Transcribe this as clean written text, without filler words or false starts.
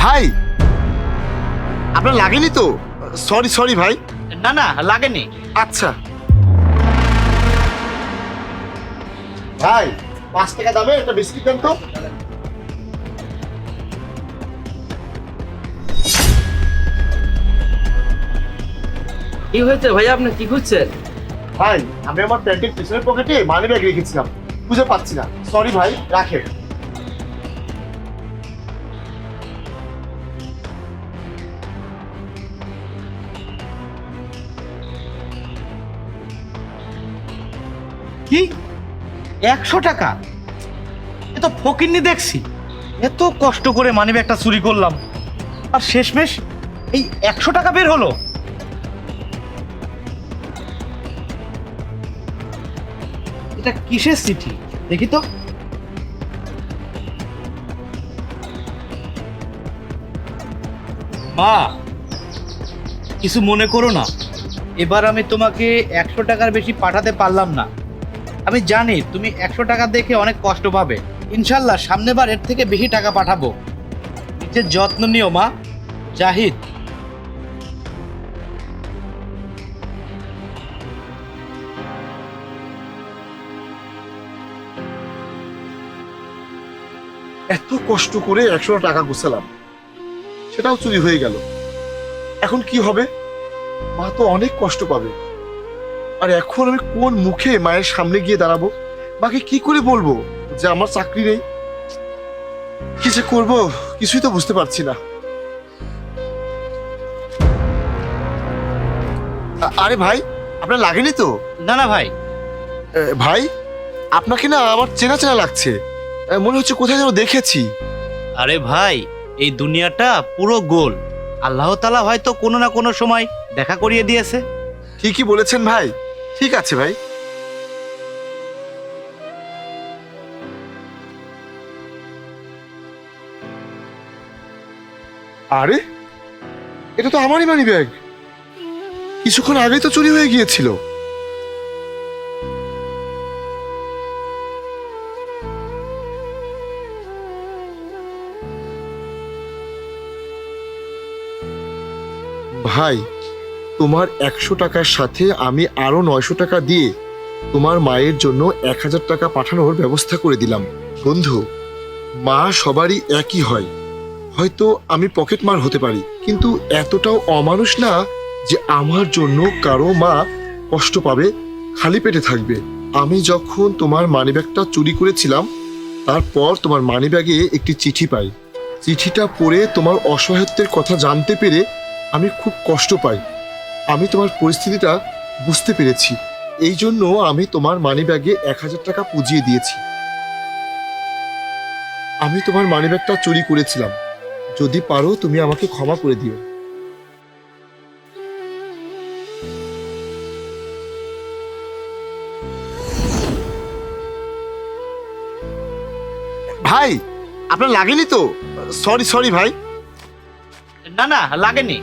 ভাই, আপনার লাগেনি তো? সরি সরি ভাই। না না, লাগেনি। আচ্ছা ভাই, 5 টাকা দামে একটা বিস্কিট দেন তো। কি হয়েছে ভাইয়া, আপনি কি খুঁজছেন? ভাই, আমি আমার প্যান্টের পিছনের পকেটে মানি ব্যাগ রেখেছিলাম, খুঁজে পাচ্ছি না। সরি ভাই, রাখেন। কি 100 টাকা? এ তো ফকিন্নি দেখছি। এত কষ্ট করে মানিব্যাগটা চুরি করলাম, আর শেষমেশ এই 100 টাকা বের হলো। এটা কিসের চিঠি দেখি তো। মা, কিছু মনে করো না, এবার আমি তোমাকে 100 টাকার বেশি পাঠাতে পারলাম না। আমি জানি তুমি 100 টাকা দেখে অনেক কষ্ট পাবে। ইনশাল্লাহ সামনেবার এর থেকে বেশি টাকা পাঠাবো। নিজের যত্ন নিও মা। জাহিদ। এত কষ্ট করে 100 টাকা গুছালাম, সেটাও চুরি হয়ে গেল। এখন কি হবে? মা তো অনেক কষ্ট পাবে। আর এখন আমি কোন মুখে মায়ের সামনে গিয়ে দাঁড়াবো? মাকে কি করে বলবো যে আমার চাকরি নেই? কি যে করবো কিছুই তো বুঝতে পারছি না। আরে ভাই, আপনার লাগেনি তো? না না ভাই। ভাই, আপনাকে না আমার চেনা চেনা লাগছে। মনে হচ্ছে কোথায় যেন দেখেছি। আরে ভাই, এই দুনিয়াটা পুরো গোল। আল্লাহ তাআলা হয়তো কোনো না কোনো সময় দেখা করিয়ে দিয়েছে। ঠিকই বলেছেন ভাই। ঠিক আছে ভাই। আরে, এটা তো আমারই মানি ব্যাগ। কিছুক্ষণ আগেই তো চুরি হয়ে গিয়েছিল। ভাই, তোমার 100 টাকার সাথে আমি আরো 900 টাকা দিয়ে তোমার মায়ের জন্য 1000 টাকা পাঠানোর ব্যবস্থা করে দিলাম। বন্ধু, মা সবারই একই হয়। হয়তো আমি পকেটমার হতে পারি, কিন্তু এতটাও অমানুষ না যে আমার জন্য কারো মা কষ্ট পাবে, খালি পেটে থাকবে। আমি যখন তোমার মানিব্যাগটা চুরি করেছিলাম, তারপর তোমার মানিব্যাগে একটি চিঠি পাই। চিঠিটা পড়ে তোমার অসহায়ত্বের কথা জানতে পেরে আমি খুব কষ্ট পাই। আমি তোমার পরিস্থিতিটা বুঝতে পেরেছি। এই জন্য আমি তোমার মানিব্যাগে 1000 টাকা পুজিয়ে দিয়েছি। আমি তোমার মানিব্যাগটা চুরি করেছিলাম। যদি পারো তুমি আমাকে ক্ষমা করে দিও। ভাই, আপনার লাগেনি তো? সরি সরি ভাই। না না, লাগেনি।